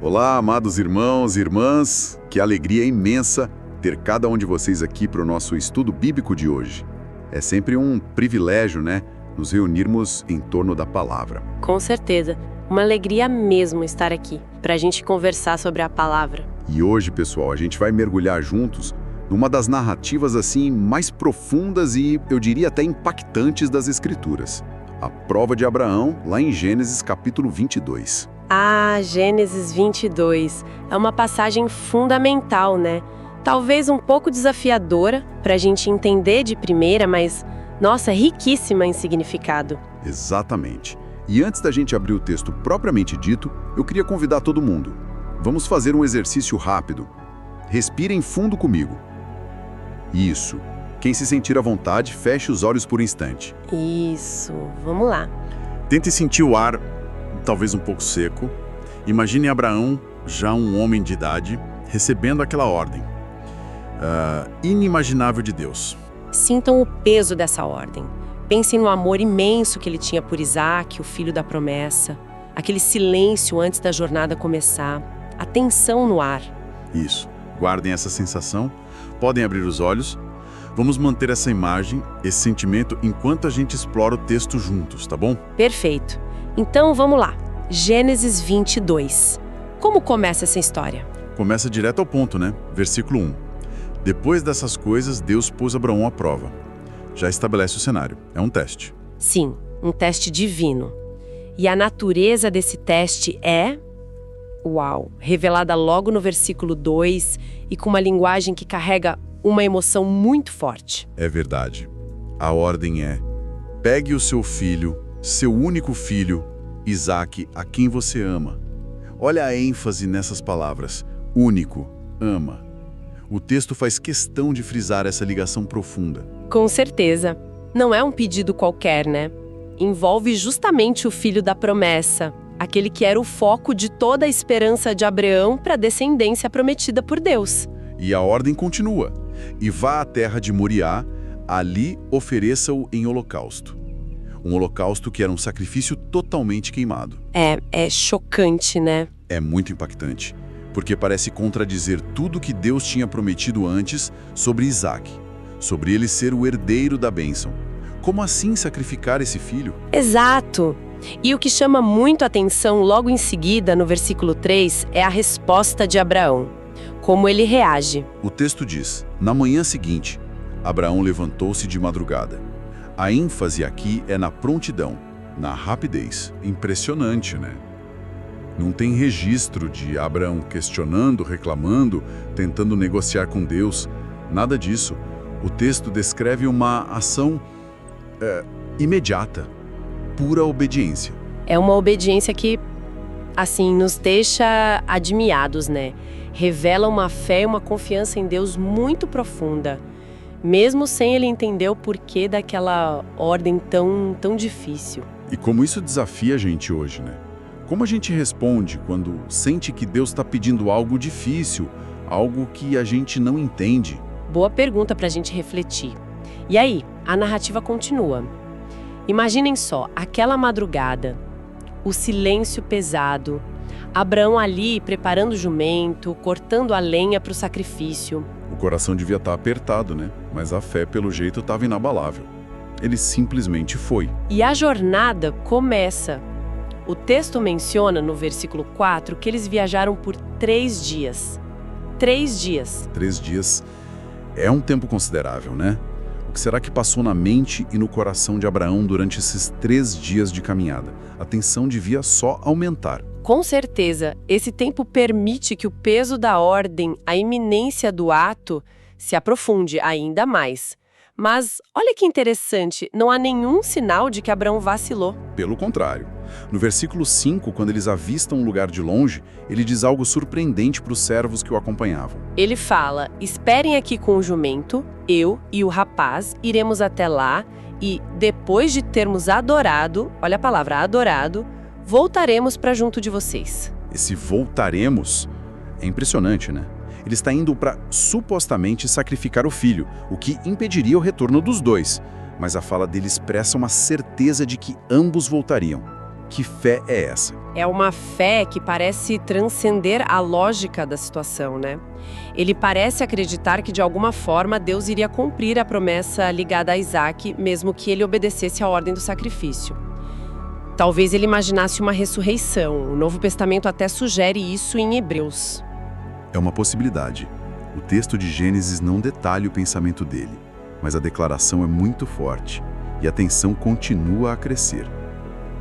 Olá, amados irmãos e irmãs, que alegria imensa ter cada um de vocês aqui para o nosso estudo bíblico de hoje. É sempre um privilégio, né, nos reunirmos em torno da palavra. Com certeza, uma alegria mesmo estar aqui, para a gente conversar sobre a palavra. E hoje, pessoal, a gente vai mergulhar juntos numa das narrativas assim mais profundas e, eu diria, até impactantes das Escrituras. A prova de Abraão, lá em Gênesis capítulo 22. Ah, Gênesis 22. É uma passagem fundamental, né? Talvez um pouco desafiadora para a gente entender de primeira, mas, nossa, riquíssima em significado. Exatamente. E antes da gente abrir o texto propriamente dito, eu queria convidar todo mundo. Vamos fazer um exercício rápido. Respirem fundo comigo. Isso. Quem se sentir à vontade, feche os olhos por um instante. Isso, vamos lá. Tente sentir o ar, talvez um pouco seco. Imagine Abraão, já um homem de idade, recebendo aquela ordem inimaginável de Deus. Sintam o peso dessa ordem. Pensem no amor imenso que ele tinha por Isaac, o filho da promessa. Aquele silêncio antes da jornada começar. A tensão no ar. Isso. Guardem essa sensação. Podem abrir os olhos. Vamos manter essa imagem, esse sentimento, enquanto a gente explora o texto juntos, tá bom? Perfeito. Então vamos lá. Gênesis 22. Como começa essa história? Começa direto ao ponto, né? Versículo 1. Depois dessas coisas, Deus pôs Abraão à prova. Já estabelece o cenário. É um teste. Sim, um teste divino. E a natureza desse teste é... Uau! Revelada logo no versículo 2 e com uma linguagem que carrega uma emoção muito forte. É verdade. A ordem é: pegue o seu filho, seu único filho, Isaque, a quem você ama. Olha a ênfase nessas palavras. Único, ama. O texto faz questão de frisar essa ligação profunda. Com certeza. Não é um pedido qualquer, né? Envolve justamente o filho da promessa, aquele que era o foco de toda a esperança de Abraão para a descendência prometida por Deus. E a ordem continua. E vá à terra de Moriá, ali ofereça-o em holocausto. Um holocausto que era um sacrifício totalmente queimado. É chocante, né? É muito impactante, porque parece contradizer tudo que Deus tinha prometido antes sobre Isaque, sobre ele ser o herdeiro da bênção. Como assim sacrificar esse filho? Exato! E o que chama muito a atenção logo em seguida, no versículo 3, é a resposta de Abraão. Como ele reage. O texto diz: na manhã seguinte, Abraão levantou-se de madrugada. A ênfase aqui é na prontidão, na rapidez. Impressionante, né? Não tem registro de Abraão questionando, reclamando, tentando negociar com Deus. Nada disso. O texto descreve uma ação imediata, pura obediência. É uma obediência que, assim, nos deixa admirados, né? Revela uma fé e uma confiança em Deus muito profunda, mesmo sem ele entender o porquê daquela ordem tão difícil. E como isso desafia a gente hoje, né? Como a gente responde quando sente que Deus está pedindo algo difícil, algo que a gente não entende? Boa pergunta para a gente refletir. E aí, a narrativa continua. Imaginem só, aquela madrugada, o silêncio pesado, Abraão ali preparando o jumento, cortando a lenha para o sacrifício. O coração devia estar apertado, né? Mas a fé, pelo jeito, estava inabalável. Ele simplesmente foi. E a jornada começa. O texto menciona, no versículo 4, que eles viajaram por 3 dias. 3 dias. 3 dias é um tempo considerável, né? O que será que passou na mente e no coração de Abraão durante esses 3 dias de caminhada? A tensão devia só aumentar. Com certeza, esse tempo permite que o peso da ordem, a iminência do ato, se aprofunde ainda mais. Mas, olha que interessante, não há nenhum sinal de que Abraão vacilou. Pelo contrário. No versículo 5, quando eles avistam um lugar de longe, ele diz algo surpreendente para os servos que o acompanhavam. Ele fala: esperem aqui com o jumento, eu e o rapaz iremos até lá e, depois de termos adorado, olha a palavra adorado, voltaremos para junto de vocês. Esse voltaremos é impressionante, né? Ele está indo para, supostamente, sacrificar o filho, o que impediria o retorno dos dois. Mas a fala dele expressa uma certeza de que ambos voltariam. Que fé é essa? É uma fé que parece transcender a lógica da situação, né? Ele parece acreditar que, de alguma forma, Deus iria cumprir a promessa ligada a Isaac, mesmo que ele obedecesse à ordem do sacrifício. Talvez ele imaginasse uma ressurreição. O Novo Testamento até sugere isso em Hebreus. É uma possibilidade. O texto de Gênesis não detalha o pensamento dele, mas a declaração é muito forte e a tensão continua a crescer.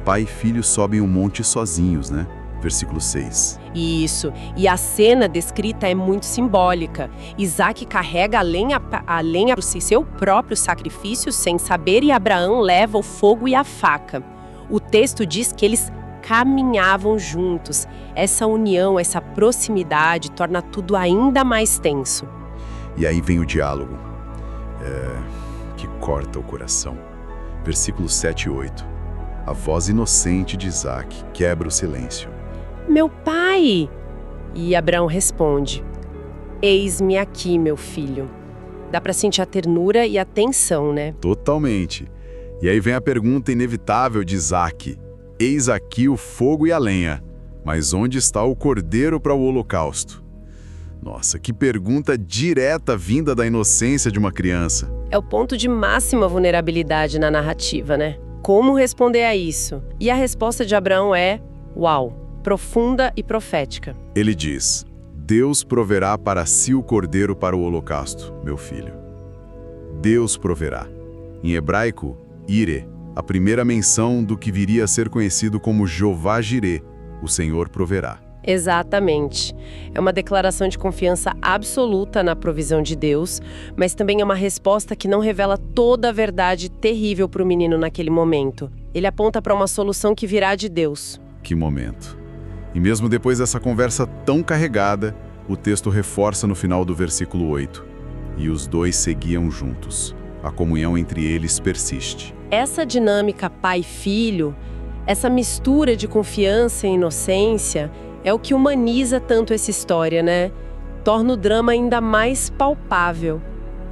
Pai e filho sobem um monte sozinhos, né? Versículo 6. Isso. E a cena descrita é muito simbólica. Isaac carrega a lenha para o seu próprio sacrifício sem saber, e Abraão leva o fogo e a faca. O texto diz que eles caminhavam juntos. Essa união, essa proximidade torna tudo ainda mais tenso. E aí vem o diálogo, que corta o coração. Versículos 7 e 8. A voz inocente de Isaac quebra o silêncio. Meu pai! E Abraão responde: Eis-me aqui, meu filho. Dá para sentir a ternura e a tensão, né? Totalmente. E aí vem a pergunta inevitável de Isaac. Eis aqui o fogo e a lenha, mas onde está o cordeiro para o holocausto? Nossa, que pergunta direta vinda da inocência de uma criança. É o ponto de máxima vulnerabilidade na narrativa, né? Como responder a isso? E a resposta de Abraão é, uau, profunda e profética. Ele diz: Deus proverá para si o cordeiro para o holocausto, meu filho. Deus proverá. Em hebraico, ire, a primeira menção do que viria a ser conhecido como Jeová Jireh, o Senhor proverá. Exatamente. É uma declaração de confiança absoluta na provisão de Deus, mas também é uma resposta que não revela toda a verdade terrível para o menino naquele momento. Ele aponta para uma solução que virá de Deus. Que momento. E mesmo depois dessa conversa tão carregada, o texto reforça no final do versículo 8. E os dois seguiam juntos. A comunhão entre eles persiste. Essa dinâmica pai-filho, essa mistura de confiança e inocência, é o que humaniza tanto essa história, né? Torna o drama ainda mais palpável.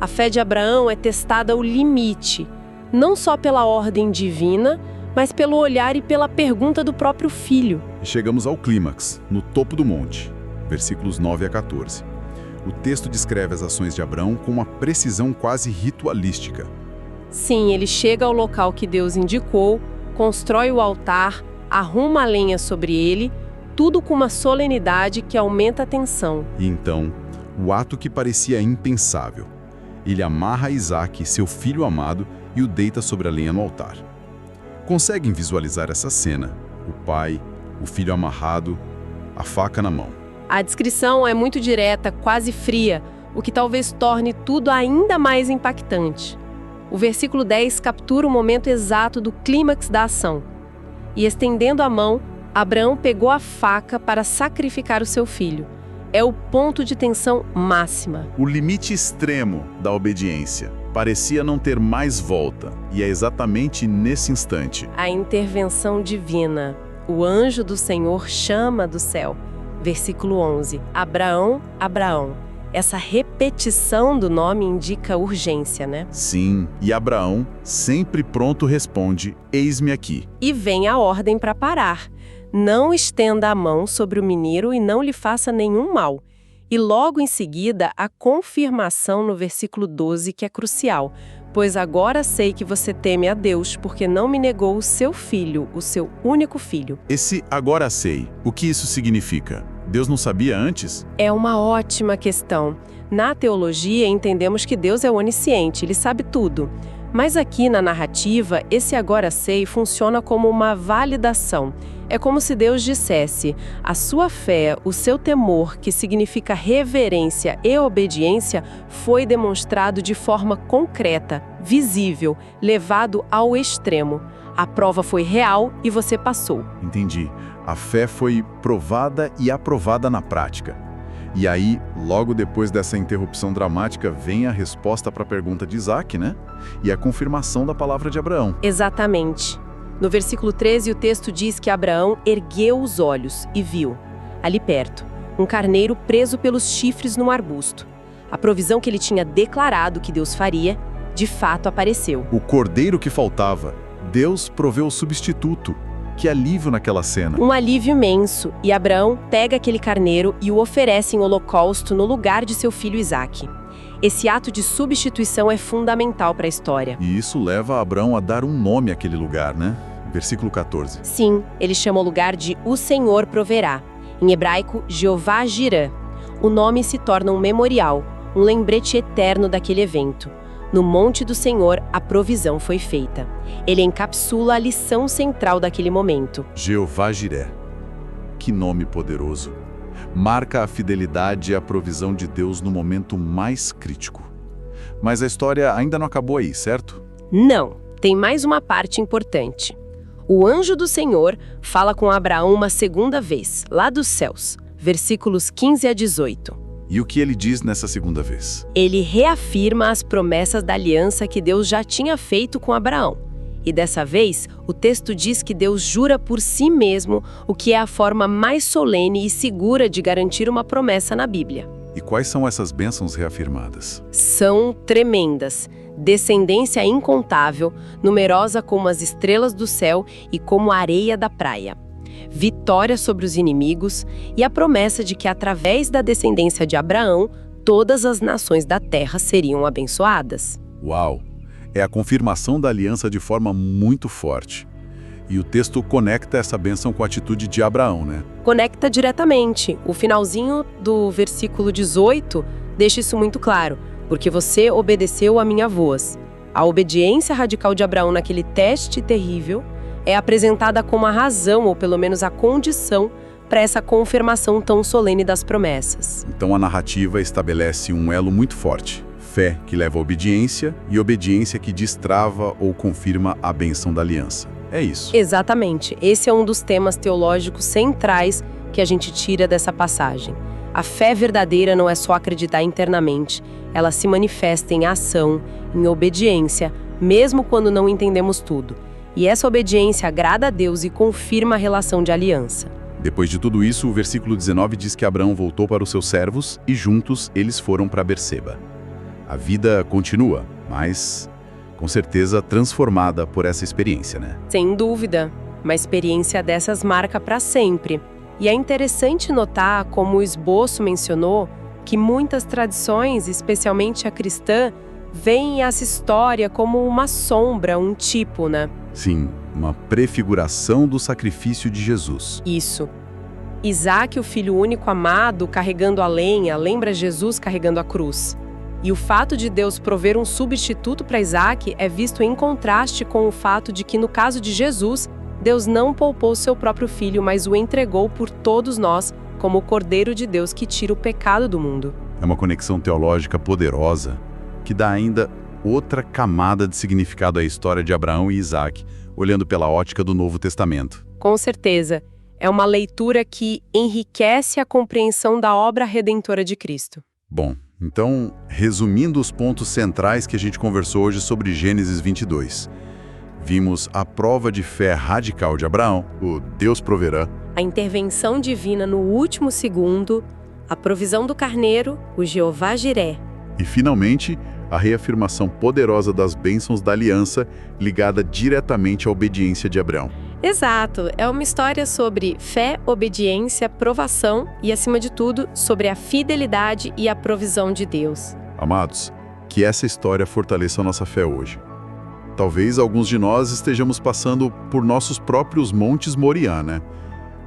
A fé de Abraão é testada ao limite, não só pela ordem divina, mas pelo olhar e pela pergunta do próprio filho. E chegamos ao clímax, no topo do monte, versículos 9 a 14. O texto descreve as ações de Abraão com uma precisão quase ritualística. Sim, ele chega ao local que Deus indicou, constrói o altar, arruma a lenha sobre ele, tudo com uma solenidade que aumenta a tensão. E então, o ato que parecia impensável. Ele amarra Isaac, seu filho amado, e o deita sobre a lenha no altar. Conseguem visualizar essa cena? O pai, o filho amarrado, a faca na mão. A descrição é muito direta, quase fria, o que talvez torne tudo ainda mais impactante. O versículo 10 captura o momento exato do clímax da ação. E estendendo a mão, Abraão pegou a faca para sacrificar o seu filho. É o ponto de tensão máxima. O limite extremo da obediência parecia não ter mais volta, e é exatamente nesse instante. A intervenção divina. O anjo do Senhor chama do céu. Versículo 11. Abraão, Abraão. Essa repetição do nome indica urgência, né? Sim, e Abraão, sempre pronto, responde: Eis-me aqui. E vem a ordem para parar. Não estenda a mão sobre o menino e não lhe faça nenhum mal. E logo em seguida, a confirmação no versículo 12, que é crucial. Pois agora sei que você teme a Deus, porque não me negou o seu filho, o seu único filho. Esse agora sei, o que isso significa? Deus não sabia antes? É uma ótima questão. Na teologia, entendemos que Deus é onisciente, ele sabe tudo. Mas aqui na narrativa, esse agora sei funciona como uma validação. É como se Deus dissesse: a sua fé, o seu temor, que significa reverência e obediência, foi demonstrado de forma concreta, visível, levado ao extremo. A prova foi real e você passou. Entendi. A fé foi provada e aprovada na prática. E aí, logo depois dessa interrupção dramática, vem a resposta para a pergunta de Isaac, né? E a confirmação da palavra de Abraão. Exatamente. No versículo 13, o texto diz que Abraão ergueu os olhos e viu, ali perto, um carneiro preso pelos chifres num arbusto. A provisão que ele tinha declarado que Deus faria, de fato apareceu. O cordeiro que faltava, Deus proveu o substituto. Que alívio naquela cena. Um alívio imenso, e Abraão pega aquele carneiro e o oferece em holocausto no lugar de seu filho Isaque. Esse ato de substituição é fundamental para a história. E isso leva Abraão a dar um nome àquele lugar, né? Versículo 14. Sim, ele chama o lugar de O Senhor Proverá. Em hebraico, Jeová Jirã. O nome se torna um memorial, um lembrete eterno daquele evento. No Monte do Senhor, a provisão foi feita. Ele encapsula a lição central daquele momento. Jeová Jiré. Que nome poderoso. Marca a fidelidade e a provisão de Deus no momento mais crítico. Mas a história ainda não acabou aí, certo? Não, tem mais uma parte importante. O anjo do Senhor fala com Abraão uma segunda vez, lá dos céus, versículos 15 a 18. E o que ele diz nessa segunda vez? Ele reafirma as promessas da aliança que Deus já tinha feito com Abraão. E dessa vez, o texto diz que Deus jura por si mesmo, o que é a forma mais solene e segura de garantir uma promessa na Bíblia. E quais são essas bênçãos reafirmadas? São tremendas. Descendência incontável, numerosa como as estrelas do céu e como a areia da praia. Vitória sobre os inimigos e a promessa de que através da descendência de Abraão, todas as nações da terra seriam abençoadas. Uau! É a confirmação da aliança de forma muito forte. E o texto conecta essa bênção com a atitude de Abraão, né? Conecta diretamente. O finalzinho do versículo 18 deixa isso muito claro. Porque você obedeceu a minha voz. A obediência radical de Abraão naquele teste terrível é apresentada como a razão, ou pelo menos a condição, para essa confirmação tão solene das promessas. Então a narrativa estabelece um elo muito forte. Fé que leva à obediência e obediência que destrava ou confirma a bênção da aliança. É isso. Exatamente. Esse é um dos temas teológicos centrais que a gente tira dessa passagem. A fé verdadeira não é só acreditar internamente, ela se manifesta em ação, em obediência, mesmo quando não entendemos tudo. E essa obediência agrada a Deus e confirma a relação de aliança. Depois de tudo isso, o versículo 19 diz que Abraão voltou para os seus servos e juntos eles foram para Berseba. A vida continua, mas com certeza transformada por essa experiência, né? Sem dúvida, uma experiência dessas marca para sempre. E é interessante notar, como o esboço mencionou, que muitas tradições, especialmente a cristã, veem essa história como uma sombra, um tipo, né? Sim, uma prefiguração do sacrifício de Jesus. Isso. Isaque, o filho único amado, carregando a lenha, lembra Jesus carregando a cruz. E o fato de Deus prover um substituto para Isaque é visto em contraste com o fato de que, no caso de Jesus, Deus não poupou seu próprio filho, mas o entregou por todos nós, como o Cordeiro de Deus que tira o pecado do mundo. É uma conexão teológica poderosa, que dá ainda outra camada de significado à história de Abraão e Isaque, olhando pela ótica do Novo Testamento. Com certeza, é uma leitura que enriquece a compreensão da obra redentora de Cristo. Bom, então, resumindo os pontos centrais que a gente conversou hoje sobre Gênesis 22. Vimos a prova de fé radical de Abraão, o Deus proverá. A intervenção divina no último segundo, a provisão do carneiro, o Jeová Jiré. E, finalmente, a reafirmação poderosa das bênçãos da aliança ligada diretamente à obediência de Abraão. Exato, é uma história sobre fé, obediência, provação e, acima de tudo, sobre a fidelidade e a provisão de Deus. Amados, que essa história fortaleça a nossa fé hoje. Talvez alguns de nós estejamos passando por nossos próprios montes Moriá, né?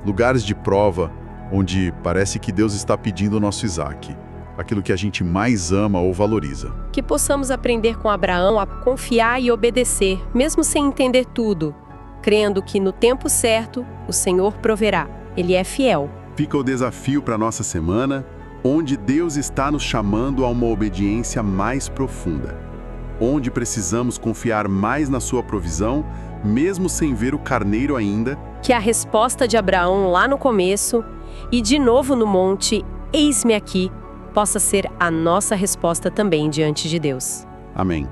Lugares de prova onde parece que Deus está pedindo o nosso Isaque, aquilo que a gente mais ama ou valoriza. Que possamos aprender com Abraão a confiar e obedecer, mesmo sem entender tudo, crendo que no tempo certo o Senhor proverá. Ele é fiel. Fica o desafio para a nossa semana, onde Deus está nos chamando a uma obediência mais profunda. Onde precisamos confiar mais na sua provisão, mesmo sem ver o carneiro ainda. Que a resposta de Abraão lá no começo e de novo no monte, eis-me aqui, possa ser a nossa resposta também diante de Deus. Amém.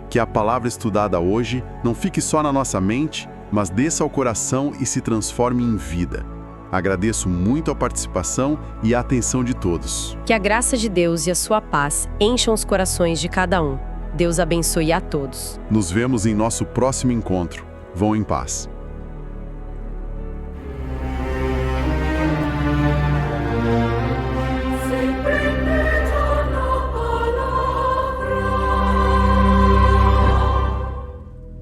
Que a palavra estudada hoje não fique só na nossa mente, mas desça ao coração e se transforme em vida. Agradeço muito a participação e a atenção de todos. Que a graça de Deus e a sua paz encham os corações de cada um. Deus abençoe a todos. Nos vemos em nosso próximo encontro. Vão em paz.